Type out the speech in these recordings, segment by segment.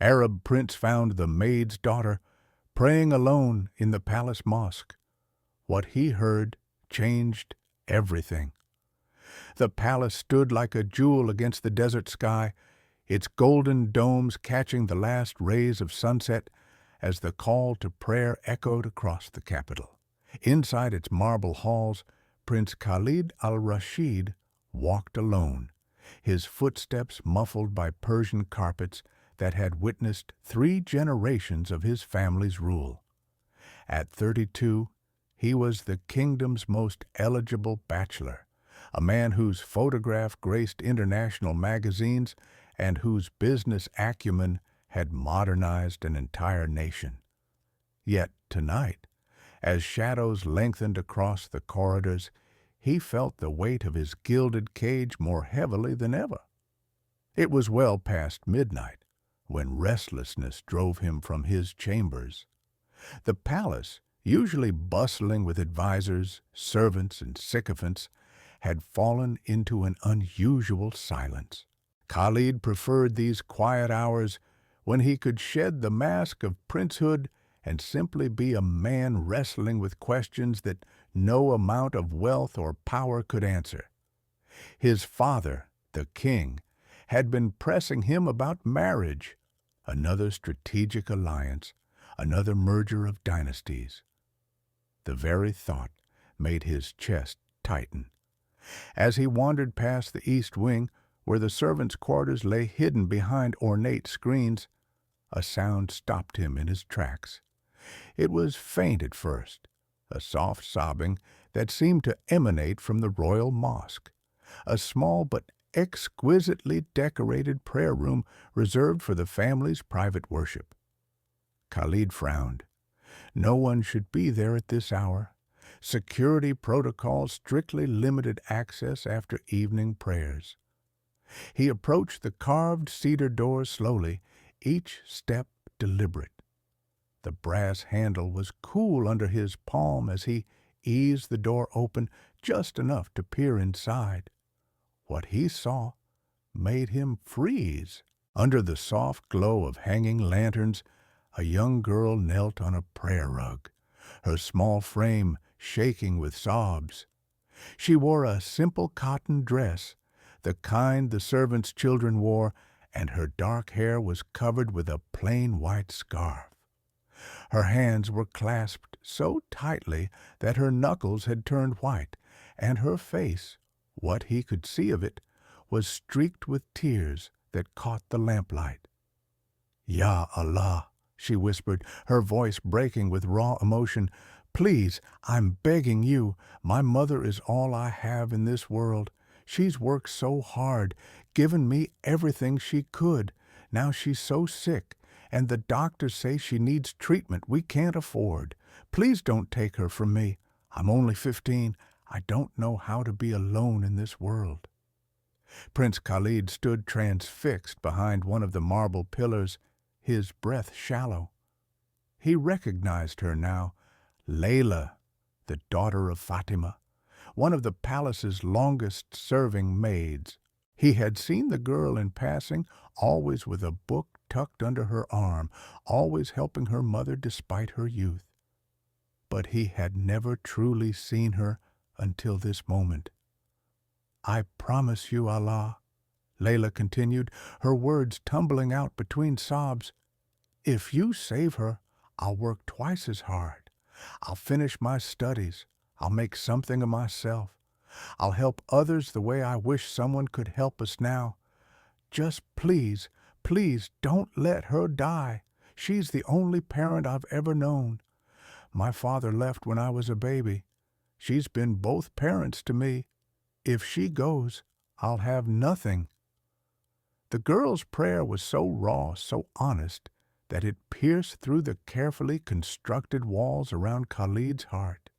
Arab prince found the maid's daughter praying alone in the palace mosque. What he heard changed everything. The palace stood like a jewel against the desert sky, its golden domes catching the last rays of sunset as the call to prayer echoed across the capital. Inside its marble halls, Prince Khalid al-Rashid walked alone, his footsteps muffled by Persian carpets that had witnessed 3 generations of his family's rule. At 32, he was the kingdom's most eligible bachelor, a man whose photograph graced international magazines and whose business acumen had modernized an entire nation. Yet tonight, as shadows lengthened across the corridors, he felt the weight of his gilded cage more heavily than ever. It was well past midnight when restlessness drove him from his chambers. The palace, usually bustling with advisors, servants, and sycophants, had fallen into an unusual silence. Khalid preferred these quiet hours when he could shed the mask of princehood and simply be a man wrestling with questions that no amount of wealth or power could answer. His father, the king, had been pressing him about marriage, another strategic alliance, another merger of dynasties. The very thought made his chest tighten. As he wandered past the east wing, where the servants' quarters lay hidden behind ornate screens, a sound stopped him in his tracks. It was faint at first, a soft sobbing that seemed to emanate from the royal mosque, a small but exquisitely decorated prayer room reserved for the family's private worship. Khalid frowned. No one should be there at this hour. Security protocols strictly limited access after evening prayers. He approached the carved cedar door slowly, each step deliberate. The brass handle was cool under his palm as he eased the door open just enough to peer inside. What he saw made him freeze. Under the soft glow of hanging lanterns, a young girl knelt on a prayer rug, her small frame shaking with sobs. She wore a simple cotton dress, the kind the servants' children wore, and her dark hair was covered with a plain white scarf. Her hands were clasped so tightly that her knuckles had turned white, and her face, what he could see of it, was streaked with tears that caught the lamplight. "Ya Allah," she whispered, her voice breaking with raw emotion, "please, I'm begging you. My mother is all I have in this world. She's worked so hard, given me everything she could. Now she's so sick, and the doctors say she needs treatment we can't afford. Please don't take her from me. I'm only 15. I don't know how to be alone in this world." Prince Khalid stood transfixed behind one of the marble pillars, his breath shallow. He recognized her now, Layla, the daughter of Fatima, one of the palace's longest-serving maids. He had seen the girl in passing, always with a book tucked under her arm, always helping her mother despite her youth. But he had never truly seen her until this moment. "I promise you, Allah," Layla continued, her words tumbling out between sobs, "if you save her, I'll work twice as hard. I'll finish my studies. I'll make something of myself. I'll help others the way I wish someone could help us now. Just please, please don't let her die. She's the only parent I've ever known. My father left when I was a baby. She's been both parents to me. If she goes, I'll have nothing." The girl's prayer was so raw, so honest, that it pierced through the carefully constructed walls around Khalid's heart.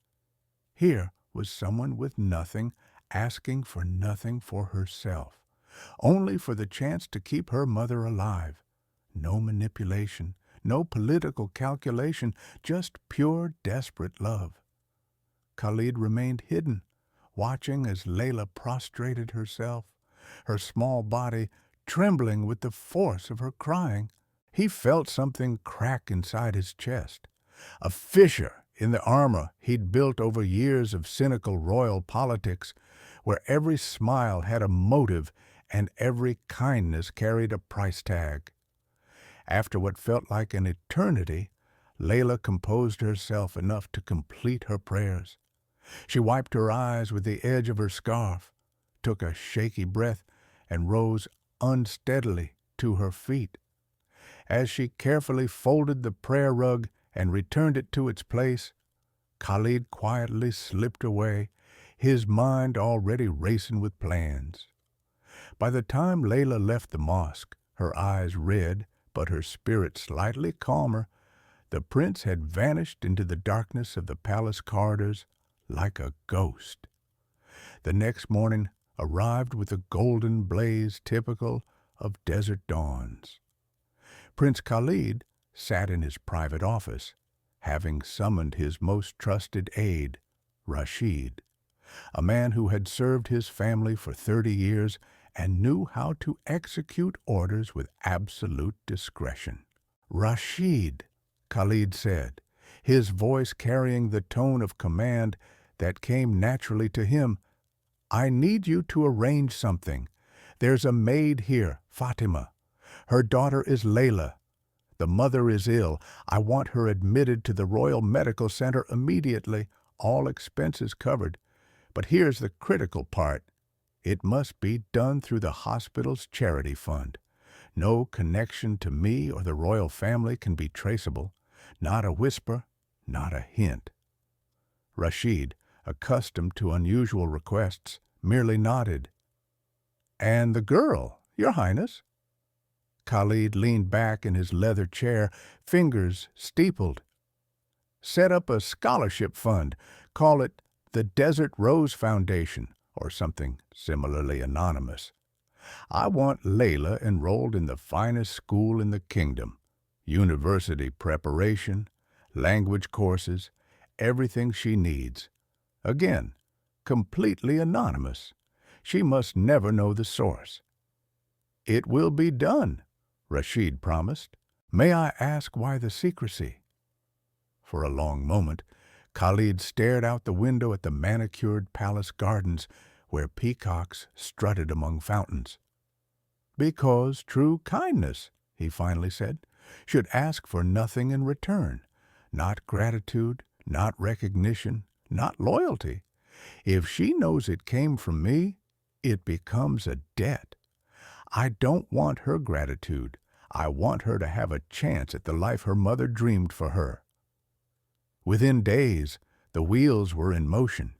Here was someone with nothing, asking for nothing for herself, only for the chance to keep her mother alive. No manipulation, no political calculation, just pure, desperate love. Khalid remained hidden, watching as Layla prostrated herself, her small body trembling with the force of her crying. He felt something crack inside his chest, a fissure in the armor he'd built over years of cynical royal politics, where every smile had a motive and every kindness carried a price tag. After what felt like an eternity, Layla composed herself enough to complete her prayers. She wiped her eyes with the edge of her scarf, took a shaky breath, and rose unsteadily to her feet. As she carefully folded the prayer rug and returned it to its place, Khalid quietly slipped away, his mind already racing with plans. By the time Layla left the mosque, her eyes red but her spirit slightly calmer, the prince had vanished into the darkness of the palace corridors like a ghost. The next morning arrived with a golden blaze typical of desert dawns. Prince Khalid sat in his private office, having summoned his most trusted aide, Rashid, a man who had served his family for 30 years and knew how to execute orders with absolute discretion. "Rashid," Khalid said, his voice carrying the tone of command that came naturally to him, "I need you to arrange something. There's a maid here, Fatima. Her daughter is Layla. The mother is ill. I want her admitted to the Royal Medical Center immediately, all expenses covered. But here's the critical part. It must be done through the hospital's charity fund. No connection to me or the royal family can be traceable. Not a whisper, not a hint." Rashid, accustomed to unusual requests, merely nodded. "And the girl, Your Highness?" Khalid leaned back in his leather chair, fingers steepled. "Set up a scholarship fund. Call it the Desert Rose Foundation, or something similarly anonymous. I want Layla enrolled in the finest school in the kingdom. University preparation, language courses, everything she needs. Again, completely anonymous. She must never know the source." "It will be done," Rashid promised. "May I ask why the secrecy?" For a long moment, Khalid stared out the window at the manicured palace gardens where peacocks strutted among fountains. "Because true kindness," he finally said, "should ask for nothing in return. Not gratitude, not recognition, not loyalty. If she knows it came from me, it becomes a debt. I don't want her gratitude. I want her to have a chance at the life her mother dreamed for her." Within days, the wheels were in motion.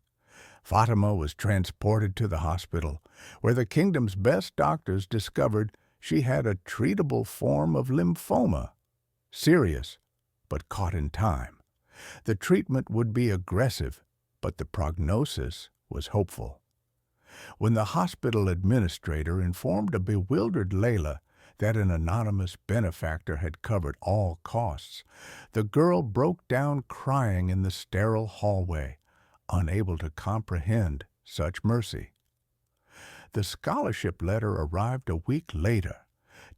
Fatima was transported to the hospital, where the kingdom's best doctors discovered she had a treatable form of lymphoma. Serious, but caught in time. The treatment would be aggressive, but the prognosis was hopeful. When the hospital administrator informed a bewildered Layla that an anonymous benefactor had covered all costs, the girl broke down crying in the sterile hallway, unable to comprehend such mercy. The scholarship letter arrived a week later,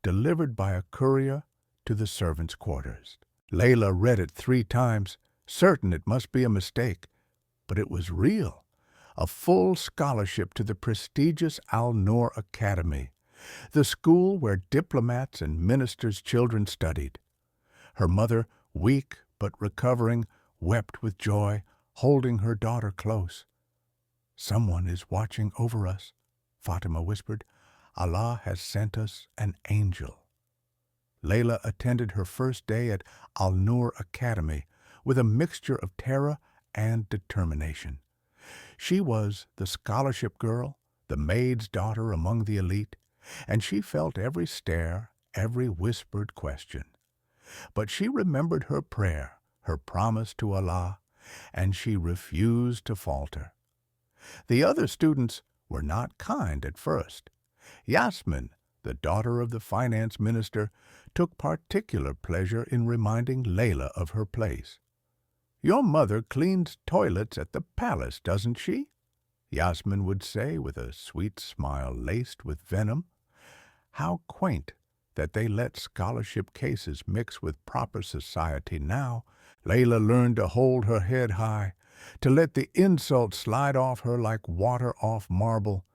delivered by a courier to the servants' quarters. Layla read it 3 times, certain it must be a mistake, but it was real. A full scholarship to the prestigious Al-Noor Academy, the school where diplomats and ministers' children studied. Her mother, weak but recovering, wept with joy, holding her daughter close. "Someone is watching over us," Fatima whispered. "Allah has sent us an angel." Layla attended her first day at Al-Noor Academy with a mixture of terror and determination. She was the scholarship girl, the maid's daughter among the elite, and she felt every stare, every whispered question. But she remembered her prayer, her promise to Allah, and she refused to falter. The other students were not kind at first. Yasmin, the daughter of the finance minister, took particular pleasure in reminding Layla of her place. "Your mother cleans toilets at the palace, doesn't she?" Yasmin would say with a sweet smile laced with venom. How quaint that they let scholarship cases mix with proper society now. Layla learned to hold her head high, to let the insults slide off her like water off marble.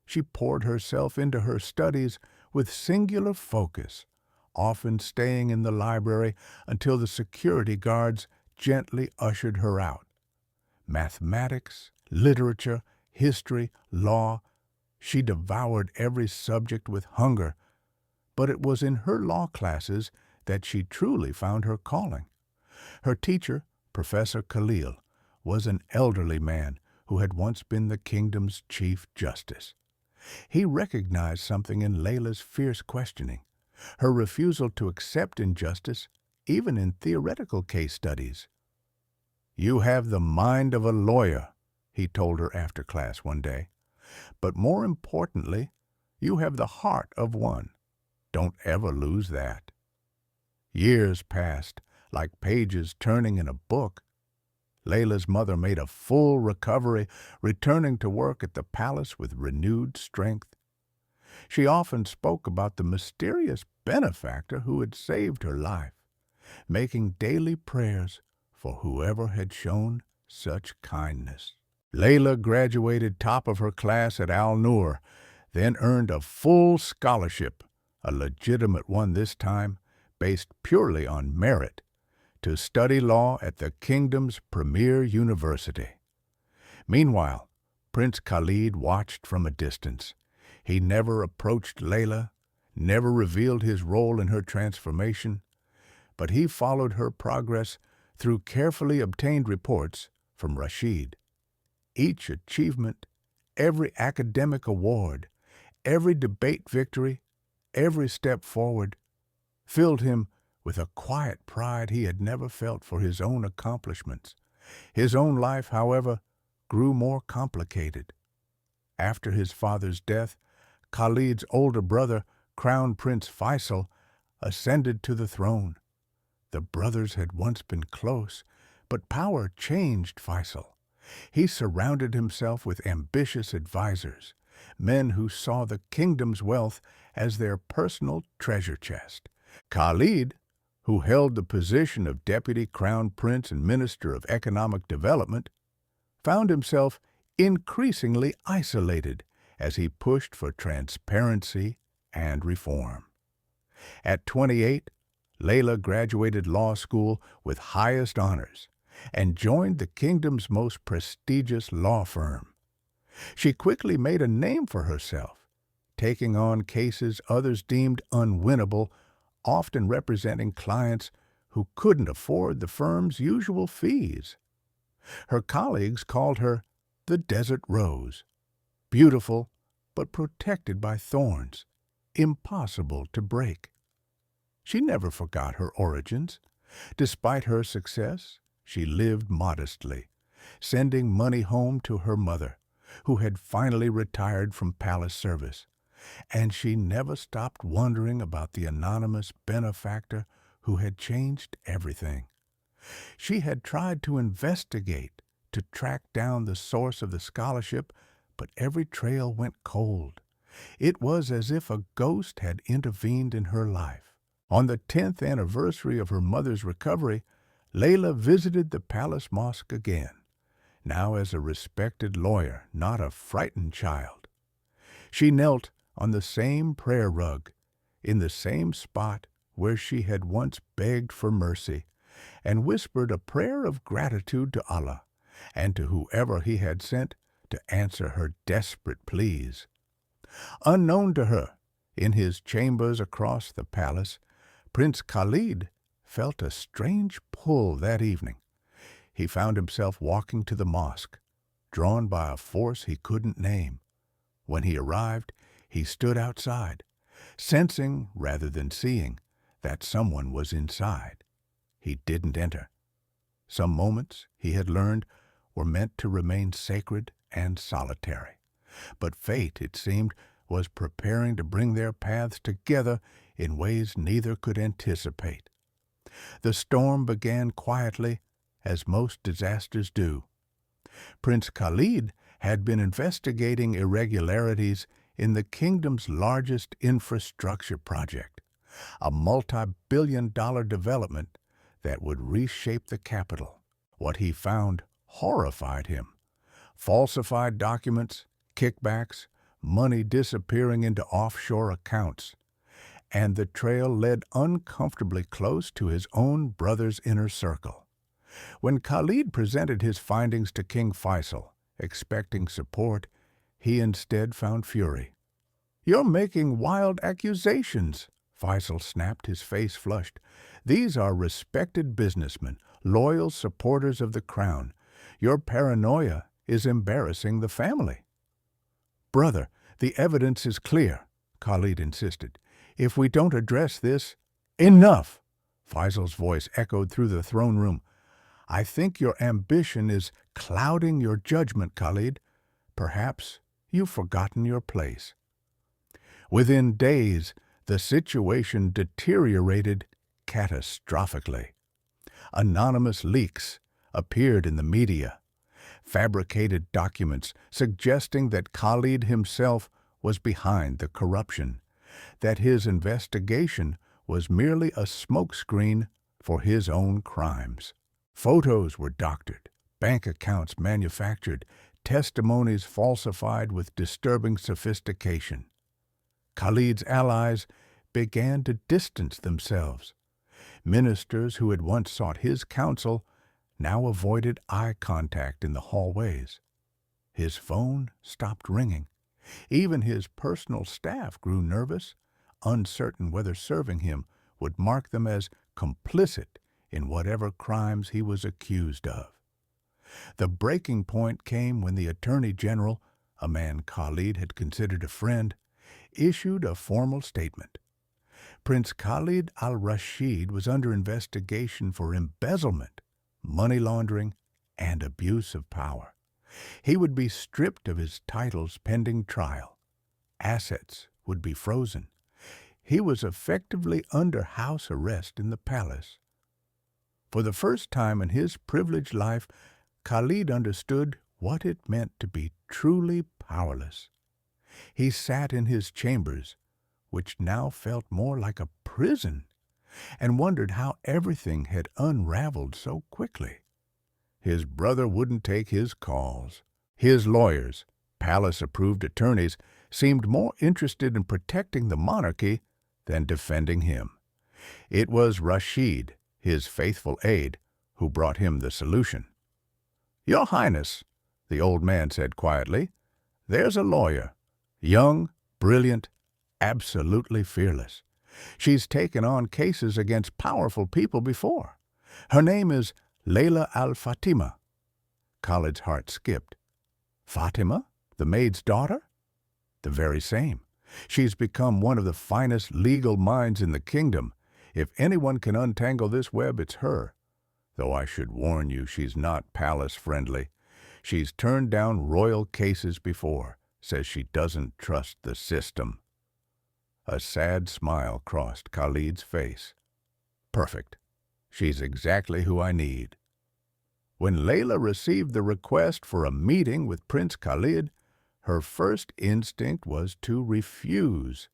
She poured herself into her studies with singular focus, often staying in the library until the security guards gently ushered her out. Mathematics, literature, history, law, she devoured every subject with hunger, but it was in her law classes that she truly found her calling. Her teacher, Professor Khalil, was an elderly man who had once been the kingdom's chief justice. He recognized something in Layla's fierce questioning, her refusal to accept injustice, even in theoretical case studies. "You have the mind of a lawyer," he told her after class one day. "But more importantly, you have the heart of one. Don't ever lose that." Years passed, like pages turning in a book. Layla's mother made a full recovery, returning to work at the palace with renewed strength. She often spoke about the mysterious benefactor who had saved her life, making daily prayers for whoever had shown such kindness. Layla graduated top of her class at Al-Nur, then earned a full scholarship, a legitimate one this time, based purely on merit, to study law at the kingdom's premier university. Meanwhile, Prince Khalid watched from a distance. He never approached Layla, never revealed his role in her transformation, but he followed her progress through carefully obtained reports from Rashid. Each achievement, every academic award, every debate victory, every step forward, filled him with a quiet pride he had never felt for his own accomplishments. His own life, however, grew more complicated. After his father's death, Khalid's older brother, Crown Prince Faisal, ascended to the throne. The brothers had once been close, but power changed Faisal. He surrounded himself with ambitious advisors, men who saw the kingdom's wealth as their personal treasure chest. Khalid, who held the position of Deputy Crown Prince and Minister of Economic Development, found himself increasingly isolated as he pushed for transparency and reform. At 28, Layla graduated law school with highest honors and joined the kingdom's most prestigious law firm. She quickly made a name for herself, taking on cases others deemed unwinnable, often representing clients who couldn't afford the firm's usual fees. Her colleagues called her the Desert Rose, beautiful but protected by thorns, impossible to break. She never forgot her origins. Despite her success, she lived modestly, sending money home to her mother, who had finally retired from palace service. And she never stopped wondering about the anonymous benefactor who had changed everything. She had tried to investigate, to track down the source of the scholarship, but every trail went cold. It was as if a ghost had intervened in her life. On the 10th anniversary of her mother's recovery, Layla visited the palace mosque again, now as a respected lawyer, not a frightened child. She knelt on the same prayer rug, in the same spot where she had once begged for mercy, and whispered a prayer of gratitude to Allah and to whoever He had sent to answer her desperate pleas. Unknown to her, in his chambers across the palace, Prince Khalid felt a strange pull that evening. He found himself walking to the mosque, drawn by a force he couldn't name. When he arrived, he stood outside, sensing rather than seeing that someone was inside. He didn't enter. Some moments, he had learned, were meant to remain sacred and solitary. But fate, it seemed, was preparing to bring their paths together in ways neither could anticipate. The storm began quietly, as most disasters do. Prince Khalid had been investigating irregularities in the kingdom's largest infrastructure project, a multi-billion-dollar development that would reshape the capital. What he found horrified him. Falsified documents, kickbacks, money disappearing into offshore accounts, and the trail led uncomfortably close to his own brother's inner circle. When Khalid presented his findings to King Faisal, expecting support, he instead found fury. "You're making wild accusations," Faisal snapped, his face flushed. "These are respected businessmen, loyal supporters of the crown. Your paranoia is embarrassing the family." "Brother, the evidence is clear," Khalid insisted. "If we don't address this—" "Enough!" Faisal's voice echoed through the throne room. "I think your ambition is clouding your judgment, Khalid. Perhaps you've forgotten your place." Within days, the situation deteriorated catastrophically. Anonymous leaks appeared in the media, fabricated documents suggesting that Khalid himself was behind the corruption, that his investigation was merely a smokescreen for his own crimes. Photos were doctored, bank accounts manufactured, testimonies falsified with disturbing sophistication. Khalid's allies began to distance themselves. Ministers who had once sought his counsel now avoided eye contact in the hallways. His phone stopped ringing. Even his personal staff grew nervous, uncertain whether serving him would mark them as complicit in whatever crimes he was accused of. The breaking point came when the Attorney General, a man Khalid had considered a friend, issued a formal statement. Prince Khalid al-Rashid was under investigation for embezzlement, money laundering, and abuse of power. He would be stripped of his titles pending trial. Assets would be frozen. He was effectively under house arrest in the palace. For the first time in his privileged life, Khalid understood what it meant to be truly powerless. He sat in his chambers, which now felt more like a prison, and wondered how everything had unraveled so quickly. His brother wouldn't take his calls. His lawyers, palace-approved attorneys, seemed more interested in protecting the monarchy than defending him. It was Rashid, his faithful aide, who brought him the solution. "Your Highness," the old man said quietly, "there's a lawyer, young, brilliant, absolutely fearless. She's taken on cases against powerful people before. Her name is Layla al-Fatima." Khalid's heart skipped. "Fatima? The maid's daughter?" "The very same. She's become one of the finest legal minds in the kingdom. If anyone can untangle this web, it's her. Though I should warn you, she's not palace-friendly. She's turned down royal cases before, says she doesn't trust the system." A sad smile crossed Khalid's face. "Perfect. She's exactly who I need." When Layla received the request for a meeting with Prince Khalid, her first instinct was to refuse.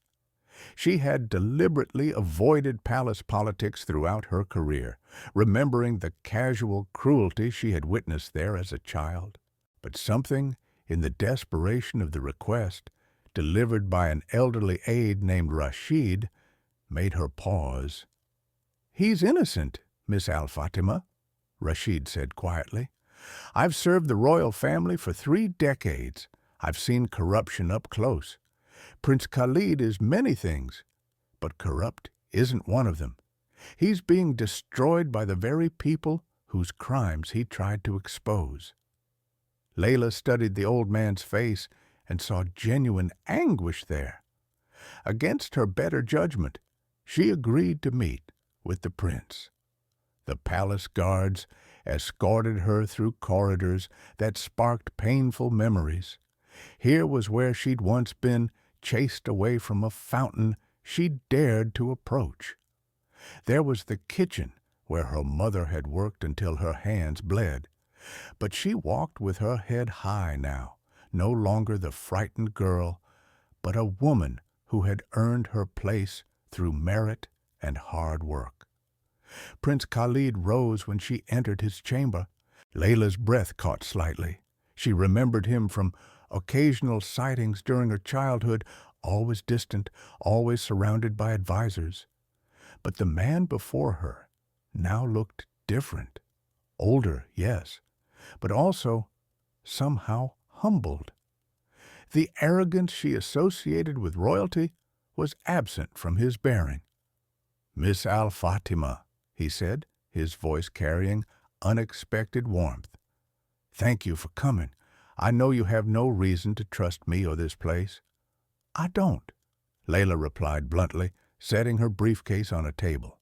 She had deliberately avoided palace politics throughout her career, remembering the casual cruelty she had witnessed there as a child. But something in the desperation of the request, delivered by an elderly aide named Rashid, made her pause. "He's innocent, Miss Al-Fatima," Rashid said quietly. "I've served the royal family for 3 decades. I've seen corruption up close. Prince Khalid is many things, but corrupt isn't one of them. He's being destroyed by the very people whose crimes he tried to expose." Layla studied the old man's face and saw genuine anguish there. Against her better judgment, she agreed to meet with the prince. The palace guards escorted her through corridors that sparked painful memories. Here was where she'd once been chased away from a fountain she dared to approach. There was the kitchen where her mother had worked until her hands bled. But she walked with her head high now, no longer the frightened girl, but a woman who had earned her place through merit and hard work. Prince Khalid rose when she entered his chamber. Layla's breath caught slightly. She remembered him from occasional sightings during her childhood, always distant, always surrounded by advisors. But the man before her now looked different. Older, yes, but also somehow humbled. The arrogance she associated with royalty was absent from his bearing. "Miss Al-Fatima," he said, his voice carrying unexpected warmth. "Thank you for coming. I know you have no reason to trust me or this place." "I don't," Layla replied bluntly, setting her briefcase on a table.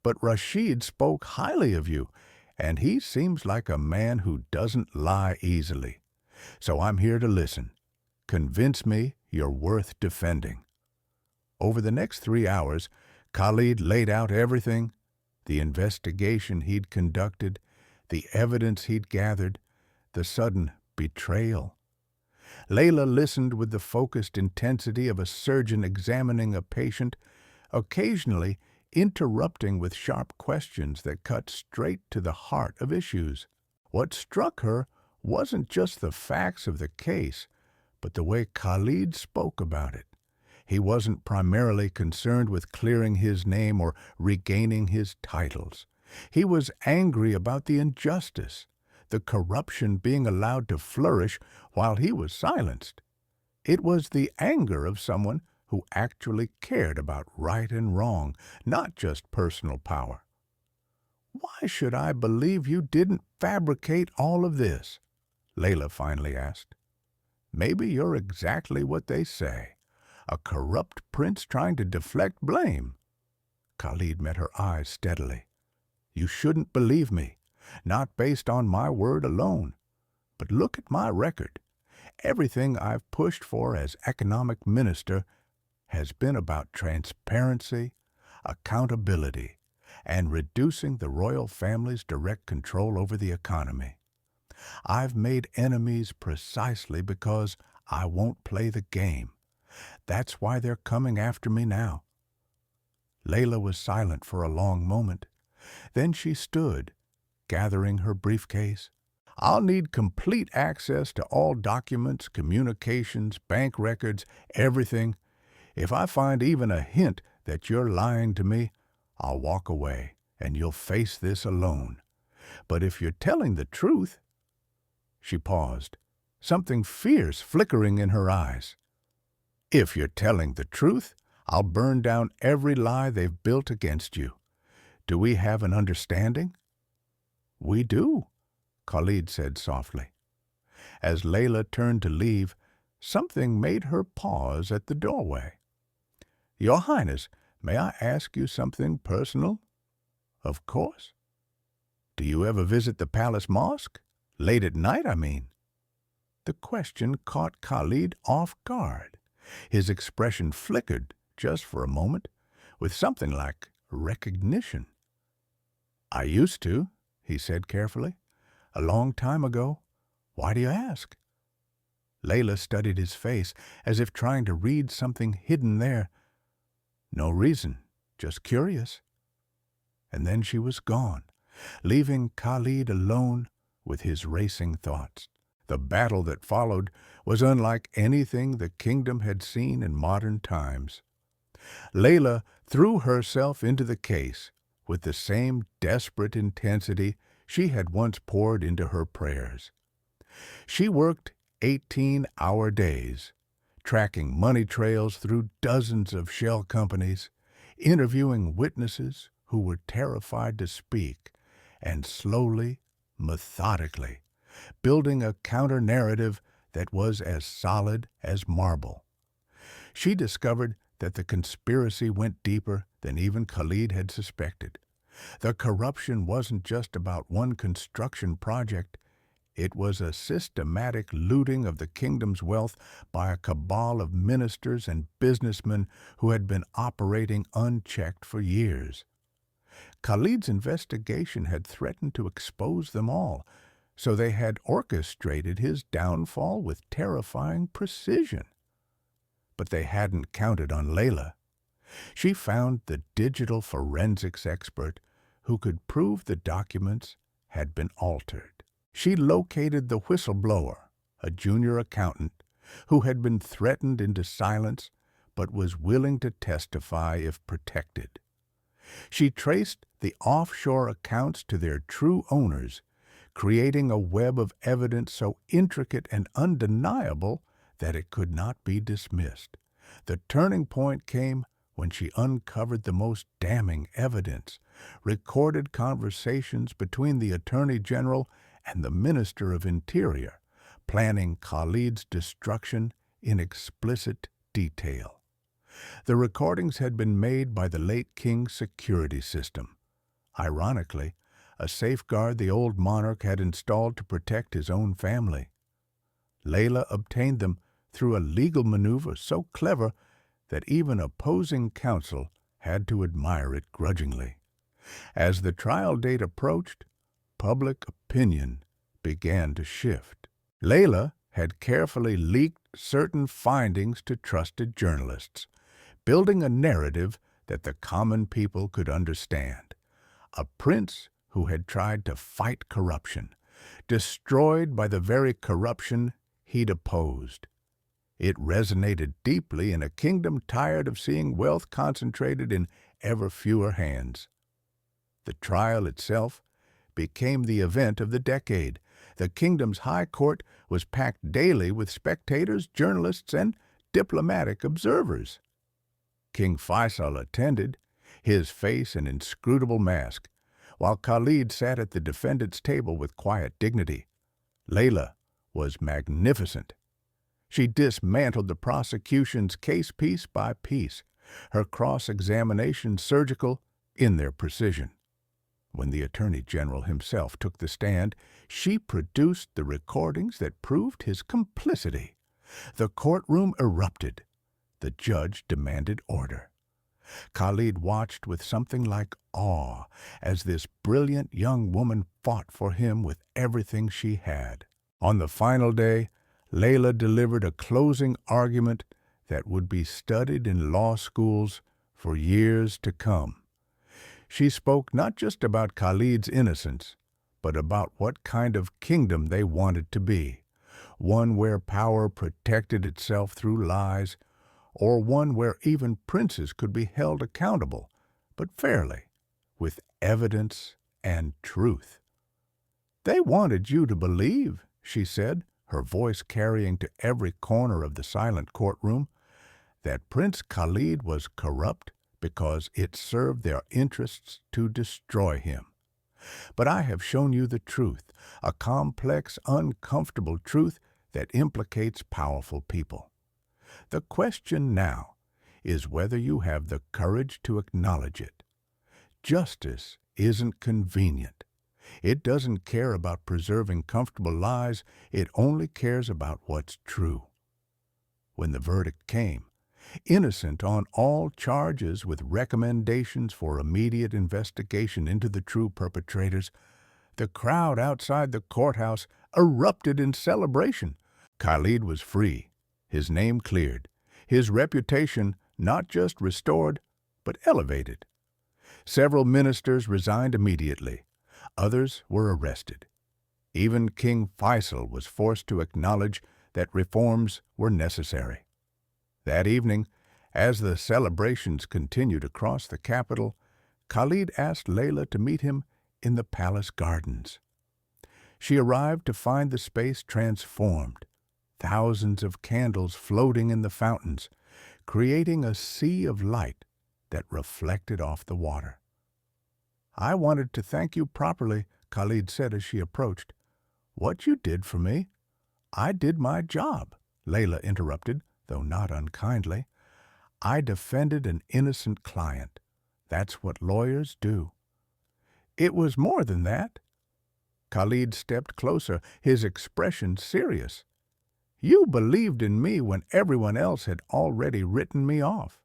"But Rashid spoke highly of you, and he seems like a man who doesn't lie easily. So I'm here to listen. Convince me you're worth defending." Over the next 3 hours, Khalid laid out everything: the investigation he'd conducted, the evidence he'd gathered, the sudden betrayal. Layla listened with the focused intensity of a surgeon examining a patient, occasionally interrupting with sharp questions that cut straight to the heart of issues. What struck her wasn't just the facts of the case, but the way Khalid spoke about it. He wasn't primarily concerned with clearing his name or regaining his titles. He was angry about the injustice, the corruption being allowed to flourish while he was silenced. It was the anger of someone who actually cared about right and wrong, not just personal power. "Why should I believe you didn't fabricate all of this?" Layla finally asked. "Maybe you're exactly what they say, a corrupt prince trying to deflect blame." Khalid met her eyes steadily. "You shouldn't believe me, not based on my word alone. But look at my record. Everything I've pushed for as economic minister has been about transparency, accountability, and reducing the royal family's direct control over the economy. I've made enemies precisely because I won't play the game. That's why they're coming after me now." Layla was silent for a long moment. Then she stood, gathering her briefcase. "I'll need complete access to all documents, communications, bank records, everything. If I find even a hint that you're lying to me, I'll walk away, and you'll face this alone. But if you're telling the truth—" She paused, something fierce flickering in her eyes. "If you're telling the truth, I'll burn down every lie they've built against you. Do we have an understanding?" "We do," Khalid said softly. As Layla turned to leave, something made her pause at the doorway. "Your Highness, may I ask you something personal?" "Of course." "Do you ever visit the palace mosque? Late at night, I mean." The question caught Khalid off guard. His expression flickered, just for a moment, with something like recognition. "I used to," he said carefully. "A long time ago. Why do you ask?" Layla studied his face, as if trying to read something hidden there. "No reason, just curious." And then she was gone, leaving Khalid alone with his racing thoughts. The battle that followed was unlike anything the kingdom had seen in modern times. Layla threw herself into the case with the same desperate intensity she had once poured into her prayers. She worked 18-hour days, tracking money trails through dozens of shell companies, interviewing witnesses who were terrified to speak, and slowly, methodically, building a counter-narrative that was as solid as marble. She discovered that the conspiracy went deeper than even Khalid had suspected. The corruption wasn't just about one construction project. It was a systematic looting of the kingdom's wealth by a cabal of ministers and businessmen who had been operating unchecked for years. Khalid's investigation had threatened to expose them all, so they had orchestrated his downfall with terrifying precision. But they hadn't counted on Layla. She found the digital forensics expert who could prove the documents had been altered. She located the whistleblower, a junior accountant, who had been threatened into silence but was willing to testify if protected. She traced the offshore accounts to their true owners, creating a web of evidence so intricate and undeniable that it could not be dismissed. The turning point came when she uncovered the most damning evidence, recorded conversations between the Attorney General and the Minister of Interior, planning Khalid's destruction in explicit detail. The recordings had been made by the late king's security system. Ironically, a safeguard the old monarch had installed to protect his own family. Layla obtained them through a legal maneuver so clever that even opposing counsel had to admire it grudgingly. As the trial date approached, public opinion began to shift. Layla had carefully leaked certain findings to trusted journalists, building a narrative that the common people could understand. A prince who had tried to fight corruption, destroyed by the very corruption he'd opposed. It resonated deeply in a kingdom tired of seeing wealth concentrated in ever fewer hands. The trial itself became the event of the decade. The kingdom's high court was packed daily with spectators, journalists, and diplomatic observers. King Faisal attended, his face an inscrutable mask, while Khalid sat at the defendant's table with quiet dignity. Layla was magnificent. She dismantled the prosecution's case piece by piece, her cross-examination surgical in their precision. When the Attorney General himself took the stand, she produced the recordings that proved his complicity. The courtroom erupted. The judge demanded order. Khalid watched with something like awe as this brilliant young woman fought for him with everything she had. On the final day, Layla delivered a closing argument that would be studied in law schools for years to come. She spoke not just about Khalid's innocence, but about what kind of kingdom they wanted to be, one where power protected itself through lies, or one where even princes could be held accountable, but fairly, with evidence and truth. "They wanted you to believe," she said, her voice carrying to every corner of the silent courtroom, "that Prince Khalid was corrupt because it served their interests to destroy him. But I have shown you the truth, a complex, uncomfortable truth that implicates powerful people. The question now is whether you have the courage to acknowledge it. Justice isn't convenient. It doesn't care about preserving comfortable lies. It only cares about what's true." When the verdict came, innocent on all charges with recommendations for immediate investigation into the true perpetrators, the crowd outside the courthouse erupted in celebration. Khalid was free, his name cleared, his reputation not just restored, but elevated. Several ministers resigned immediately. Others were arrested. Even King Faisal was forced to acknowledge that reforms were necessary. That evening, as the celebrations continued across the capital, Khalid asked Layla to meet him in the palace gardens. She arrived to find the space transformed, thousands of candles floating in the fountains, creating a sea of light that reflected off the water. "I wanted to thank you properly," Khalid said as she approached. "What you did for me?" "I did my job," Layla interrupted, though not unkindly. "I defended an innocent client. That's what lawyers do." "It was more than that." Khalid stepped closer, his expression serious. "You believed in me when everyone else had already written me off.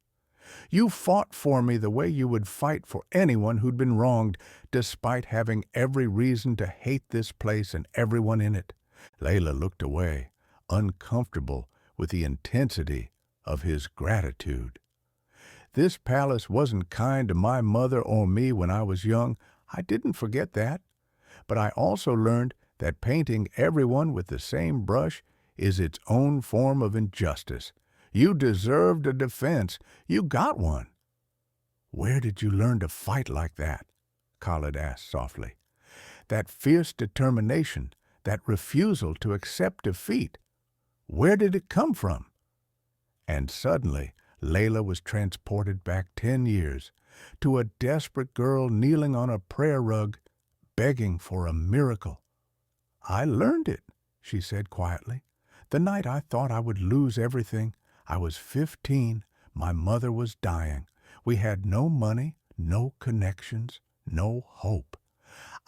You fought for me the way you would fight for anyone who'd been wronged, despite having every reason to hate this place and everyone in it." Layla looked away, uncomfortable with the intensity of his gratitude. This palace wasn't kind to my mother or me when I was young. I didn't forget that. But I also learned that painting everyone with the same brush is its own form of injustice. You deserved a defense. You got one. Where did you learn to fight like that? Khalid asked softly. That fierce determination, that refusal to accept defeat. Where did it come from? And suddenly, Layla was transported back 10 years to a desperate girl kneeling on a prayer rug, begging for a miracle. I learned it, she said quietly. The night I thought I would lose everything. I was 15. My mother was dying. We had no money, no connections, no hope.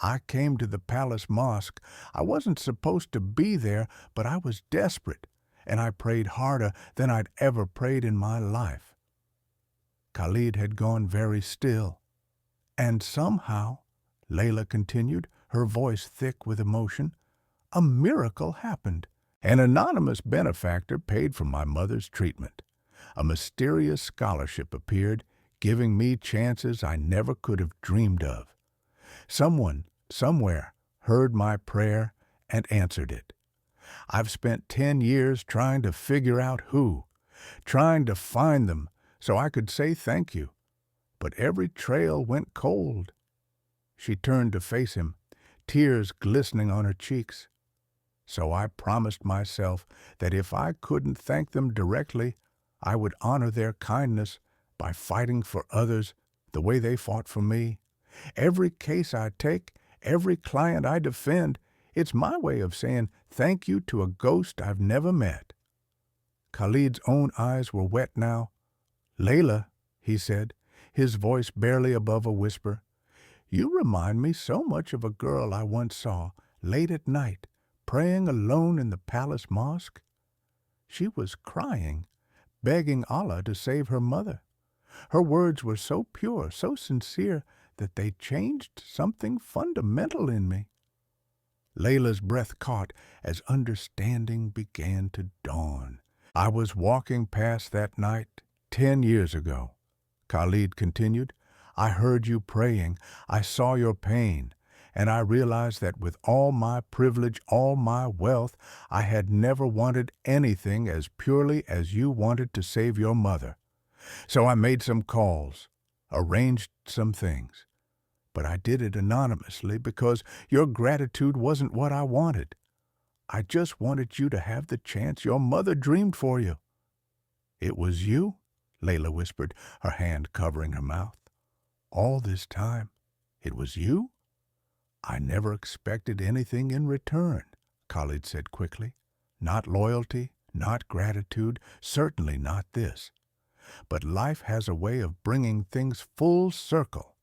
I came to the palace mosque. I wasn't supposed to be there, but I was desperate, and I prayed harder than I'd ever prayed in my life. Khalid had gone very still. And somehow, Layla continued, her voice thick with emotion, a miracle happened. An anonymous benefactor paid for my mother's treatment. A mysterious scholarship appeared, giving me chances I never could have dreamed of. Someone, somewhere, heard my prayer and answered it. I've spent 10 years trying to figure out who, trying to find them so I could say thank you. But every trail went cold. She turned to face him, tears glistening on her cheeks. So I promised myself that if I couldn't thank them directly, I would honor their kindness by fighting for others the way they fought for me. Every case I take, every client I defend, it's my way of saying thank you to a ghost I've never met. Khalid's own eyes were wet now. Layla, he said, his voice barely above a whisper, you remind me so much of a girl I once saw, late at night, praying alone in the palace mosque. She was crying, begging Allah to save her mother. Her words were so pure, so sincere, that they changed something fundamental in me. Layla's breath caught as understanding began to dawn. I was walking past that night 10 years ago. Khalid continued, I heard you praying, I saw your pain, and I realized that with all my privilege, all my wealth, I had never wanted anything as purely as you wanted to save your mother. So I made some calls, arranged some things. But I did it anonymously because your gratitude wasn't what I wanted. I just wanted you to have the chance your mother dreamed for you. It was you, Layla whispered, her hand covering her mouth. All this time, it was you? I never expected anything in return, Khalid said quickly. Not loyalty, not gratitude, certainly not this. But life has a way of bringing things full circle.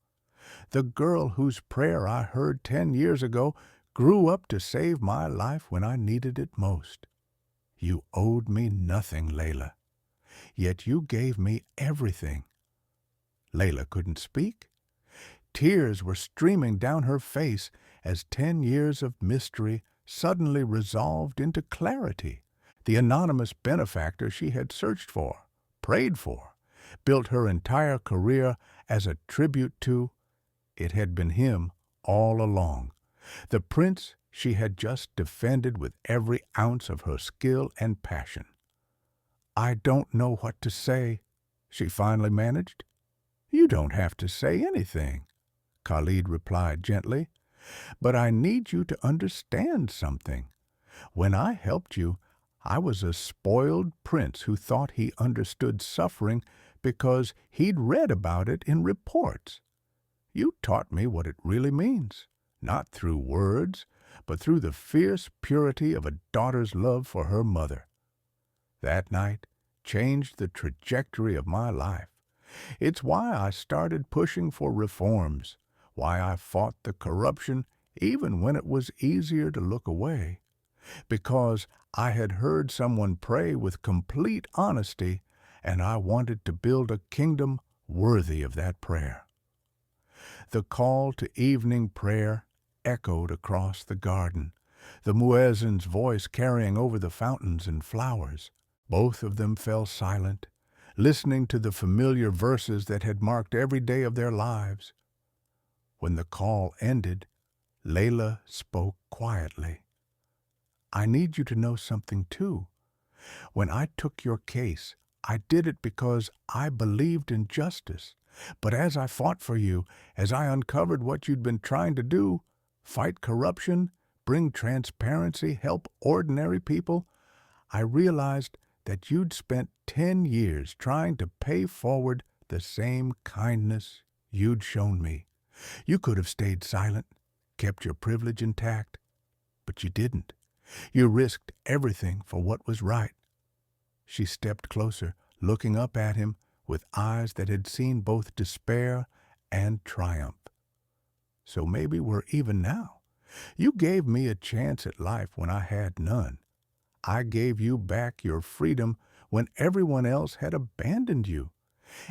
The girl whose prayer I heard 10 years ago grew up to save my life when I needed it most. You owed me nothing, Layla. Yet you gave me everything. Layla couldn't speak. Tears were streaming down her face as 10 years of mystery suddenly resolved into clarity. The anonymous benefactor she had searched for, prayed for, built her entire career as a tribute to, it had been him all along. The prince she had just defended with every ounce of her skill and passion. I don't know what to say, she finally managed. You don't have to say anything, Khalid replied gently. But I need you to understand something. When I helped you, I was a spoiled prince who thought he understood suffering because he'd read about it in reports. You taught me what it really means, not through words, but through the fierce purity of a daughter's love for her mother. That night changed the trajectory of my life. It's why I started pushing for reforms, why I fought the corruption even when it was easier to look away, because I had heard someone pray with complete honesty, and I wanted to build a kingdom worthy of that prayer. The call to evening prayer echoed across the garden, the muezzin's voice carrying over the fountains and flowers. Both of them fell silent, listening to the familiar verses that had marked every day of their lives. When the call ended, Layla spoke quietly. "I need you to know something too. When I took your case, I did it because I believed in justice. But as I fought for you, as I uncovered what you'd been trying to do, fight corruption, bring transparency, help ordinary people, I realized that you'd spent 10 years trying to pay forward the same kindness you'd shown me. You could have stayed silent, kept your privilege intact, but you didn't. You risked everything for what was right." She stepped closer, looking up at him with eyes that had seen both despair and triumph. "So maybe we're even now. You gave me a chance at life when I had none. I gave you back your freedom when everyone else had abandoned you.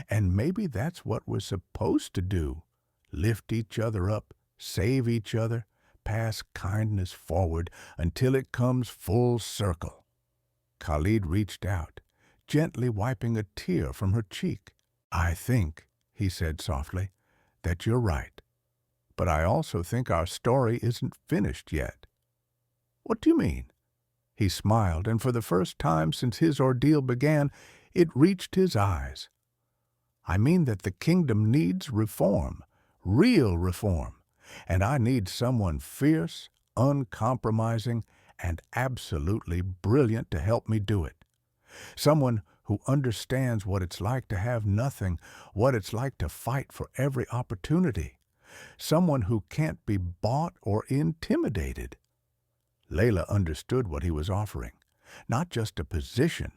And maybe that's what we're supposed to do. Lift each other up, save each other, pass kindness forward until it comes full circle." Khalid reached out, gently wiping a tear from her cheek. "I think," he said softly, "that you're right. But I also think our story isn't finished yet." "What do you mean?" He smiled, and for the first time since his ordeal began, it reached his eyes. "I mean that the kingdom needs reform, real reform, and I need someone fierce, uncompromising, and absolutely brilliant to help me do it. Someone who understands what it's like to have nothing, what it's like to fight for every opportunity. Someone who can't be bought or intimidated." Layla understood what he was offering. Not just a position,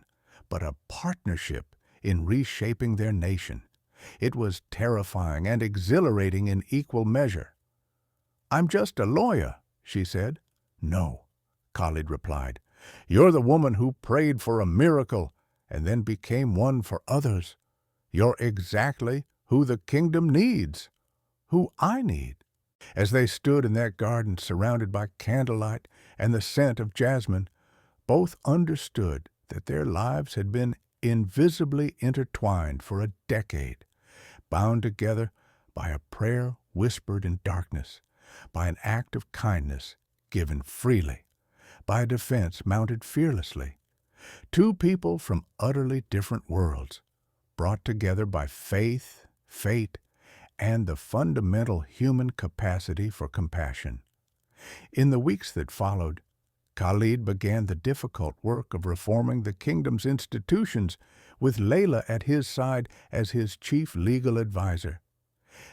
but a partnership in reshaping their nation. It was terrifying and exhilarating in equal measure. "I'm just a lawyer," she said. "No," Khalid replied. "You're the woman who prayed for a miracle and then became one for others. You're exactly who the kingdom needs, who I need." As they stood in that garden surrounded by candlelight and the scent of jasmine, both understood that their lives had been invisibly intertwined for a decade, bound together by a prayer whispered in darkness, by an act of kindness given freely, by a defense mounted fearlessly. Two people from utterly different worlds, brought together by faith, fate, and the fundamental human capacity for compassion. In the weeks that followed, Khalid began the difficult work of reforming the kingdom's institutions, with Layla at his side as his chief legal advisor.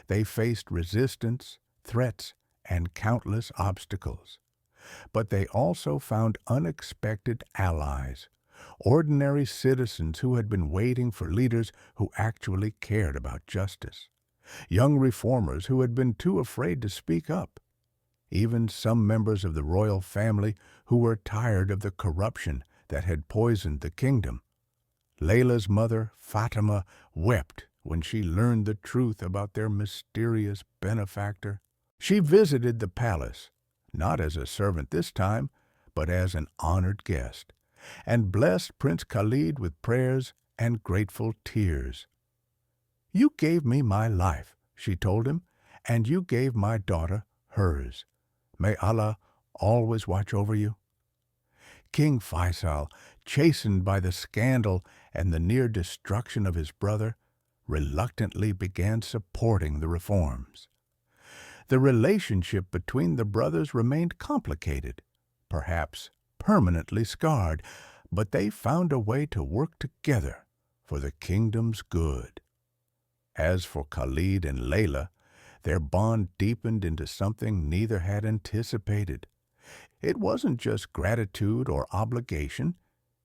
They faced resistance, threats, and countless obstacles. But they also found unexpected allies, ordinary citizens who had been waiting for leaders who actually cared about justice, young reformers who had been too afraid to speak up, even some members of the royal family who were tired of the corruption that had poisoned the kingdom. Layla's mother, Fatima, wept when she learned the truth about their mysterious benefactor. She visited the palace, not as a servant this time, but as an honored guest, and blessed Prince Khalid with prayers and grateful tears. "You gave me my life," she told him, "and you gave my daughter hers. May Allah always watch over you." King Faisal, chastened by the scandal and the near destruction of his brother, reluctantly began supporting the reforms. The relationship between the brothers remained complicated, perhaps permanently scarred, but they found a way to work together for the kingdom's good. As for Khalid and Layla, their bond deepened into something neither had anticipated. It wasn't just gratitude or obligation,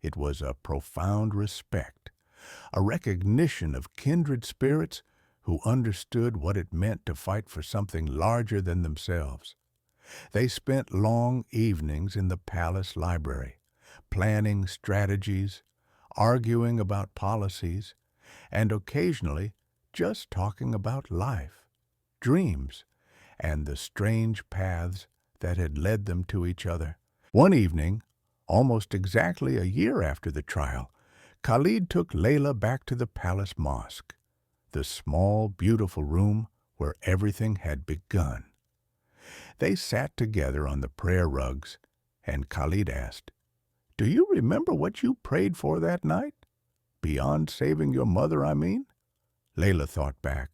it was a profound respect, a recognition of kindred spirits who understood what it meant to fight for something larger than themselves. They spent long evenings in the palace library, planning strategies, arguing about policies, and occasionally just talking about life, dreams, and the strange paths that had led them to each other. One evening, almost exactly a year after the trial, Khalid took Layla back to the palace mosque, the small, beautiful room where everything had begun. They sat together on the prayer rugs, and Khalid asked, "Do you remember what you prayed for that night? Beyond saving your mother, I mean?" Layla thought back,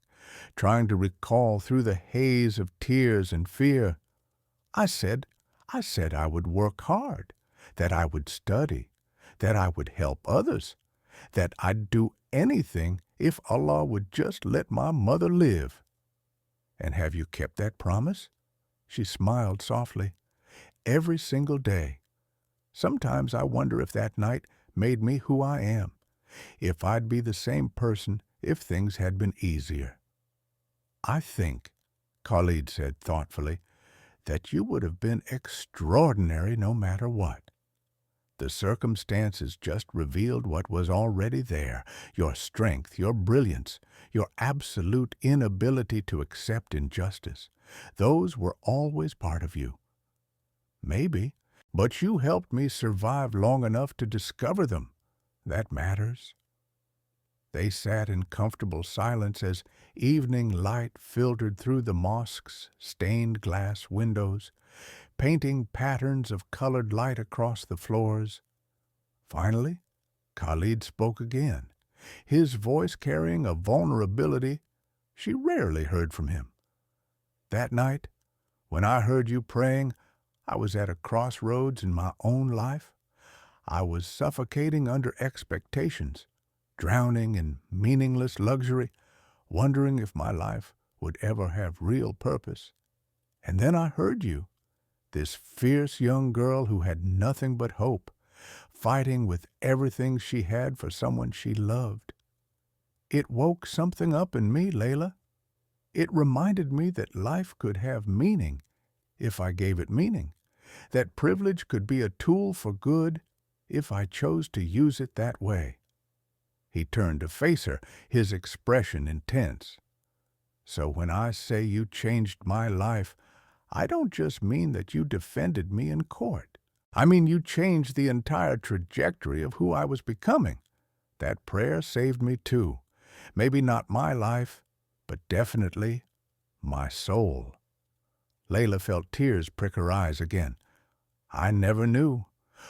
trying to recall through the haze of tears and fear. I said I would work hard, that I would study, that I would help others, that I'd do anything if Allah would just let my mother live." "And have you kept that promise?" She smiled softly. "Every single day. Sometimes I wonder if that night made me who I am, if I'd be the same person if things had been easier." "I think," Khalid said thoughtfully, "that you would have been extraordinary no matter what. The circumstances just revealed what was already there, your strength, your brilliance, your absolute inability to accept injustice. Those were always part of you." "Maybe, but you helped me survive long enough to discover them. That matters." They sat in comfortable silence as evening light filtered through the mosque's stained glass windows, painting patterns of colored light across the floors. Finally, Khalid spoke again, his voice carrying a vulnerability she rarely heard from him. "That night, when I heard you praying, I was at a crossroads in my own life. I was suffocating under expectations, drowning in meaningless luxury, wondering if my life would ever have real purpose. And then I heard you, this fierce young girl who had nothing but hope, fighting with everything she had for someone she loved. It woke something up in me, Layla. It reminded me that life could have meaning if I gave it meaning, that privilege could be a tool for good if I chose to use it that way." He turned to face her, his expression intense. "So when I say you changed my life, I don't just mean that you defended me in court. I mean you changed the entire trajectory of who I was becoming. That prayer saved me too. Maybe not my life, but definitely my soul." Layla felt tears prick her eyes again. "I never knew.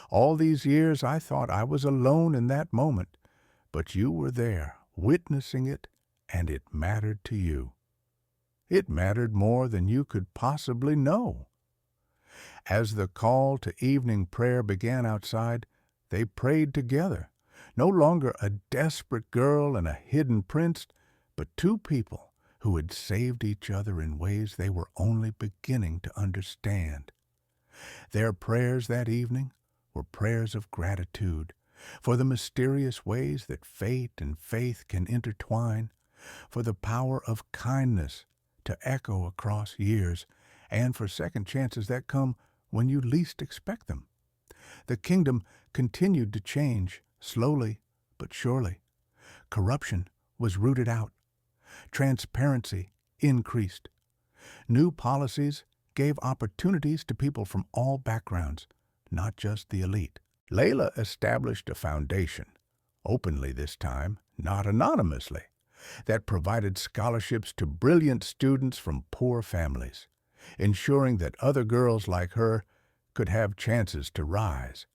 All these years I thought I was alone in that moment, but you were there, witnessing it, and it mattered to you. It mattered more than you could possibly know." As the call to evening prayer began outside, they prayed together, no longer a desperate girl and a hidden prince, but two people who had saved each other in ways they were only beginning to understand. Their prayers that evening were prayers of gratitude for the mysterious ways that fate and faith can intertwine, for the power of kindness to echo across years, and for second chances that come when you least expect them. The kingdom continued to change, slowly but surely. Corruption was rooted out. Transparency increased. New policies gave opportunities to people from all backgrounds, not just the elite. Layla established a foundation, openly this time, not anonymously, that provided scholarships to brilliant students from poor families, ensuring that other girls like her could have chances to rise.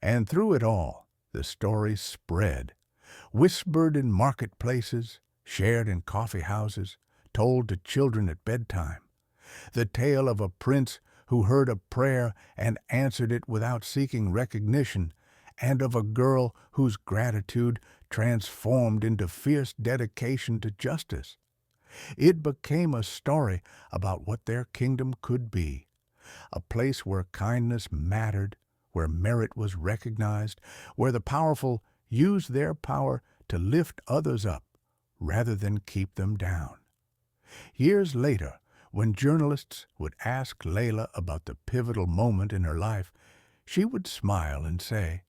And through it all, the story spread, whispered in marketplaces, shared in coffee houses, told to children at bedtime. The tale of a prince who heard a prayer and answered it without seeking recognition, and of a girl whose gratitude transformed into fierce dedication to justice. It became a story about what their kingdom could be, a place where kindness mattered, where merit was recognized, where the powerful used their power to lift others up rather than keep them down. Years later, when journalists would ask Layla about the pivotal moment in her life, she would smile and say,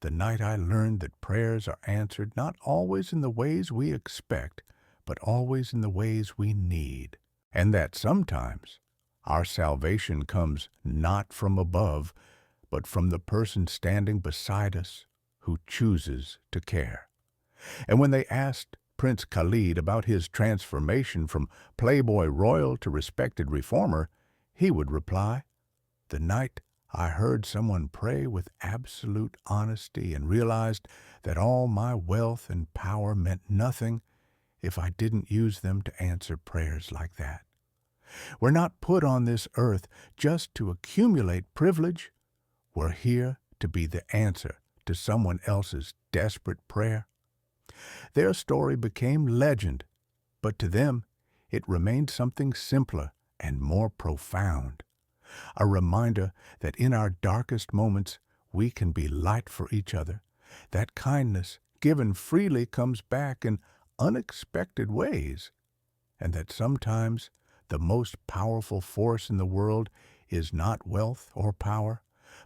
"The night I learned that prayers are answered not always in the ways we expect, but always in the ways we need, and that sometimes our salvation comes not from above, but from the person standing beside us who chooses to care. And when they asked Prince Khalid about his transformation from playboy royal to respected reformer, he would reply, "The night I heard someone pray with absolute honesty and realized that all my wealth and power meant nothing if I didn't use them to answer prayers like that." We're not put on this earth just to accumulate privilege. We're here to be the answer to someone else's desperate prayer. Their story became legend, but to them it remained something simpler and more profound. A reminder that in our darkest moments we can be light for each other, that kindness given freely comes back in unexpected ways, and that sometimes the most powerful force in the world is not wealth or power,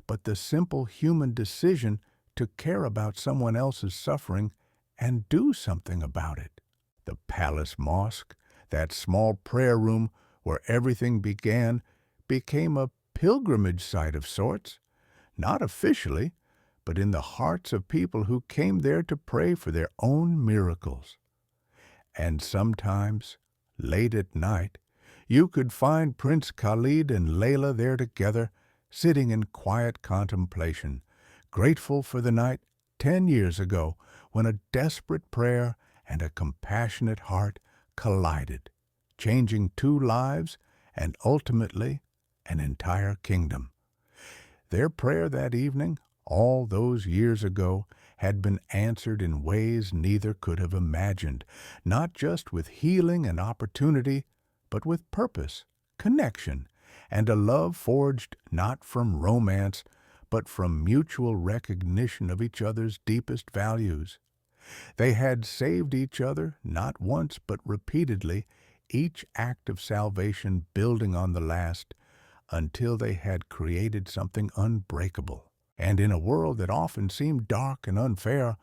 but the simple human decision to care about someone else's suffering and do something about it. The Palace Mosque, that small prayer room where everything began, became a pilgrimage site of sorts, not officially, but in the hearts of people who came there to pray for their own miracles. And sometimes, late at night, you could find Prince Khalid and Layla there together, sitting in quiet contemplation, grateful for the night 10 years ago when a desperate prayer and a compassionate heart collided, changing 2 lives and ultimately an entire kingdom. Their prayer that evening, all those years ago, had been answered in ways neither could have imagined, not just with healing and opportunity, but with purpose, connection, and a love forged not from romance, but from mutual recognition of each other's deepest values. They had saved each other not once but repeatedly, each act of salvation building on the last, until they had created something unbreakable. And in a world that often seemed dark and unfair,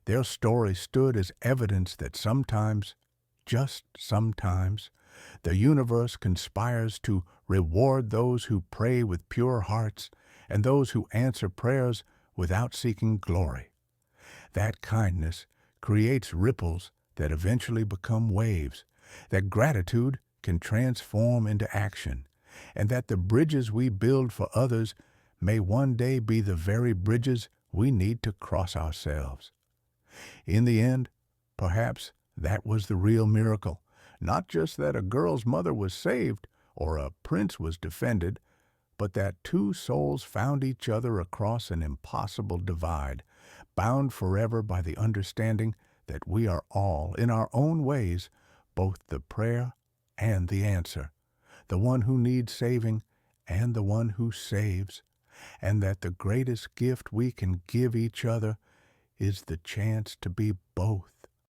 their story stood as evidence that sometimes, just sometimes, the universe conspires to reward those who pray with pure hearts and those who answer prayers without seeking glory. That kindness creates ripples that eventually become waves, that gratitude can transform into action, and that the bridges we build for others may one day be the very bridges we need to cross ourselves. In the end, perhaps that was the real miracle, not just that a girl's mother was saved or a prince was defended, but that 2 souls found each other across an impossible divide, bound forever by the understanding that we are all, in our own ways, both the prayer and the answer, the one who needs saving and the one who saves, and that the greatest gift we can give each other is the chance to be both.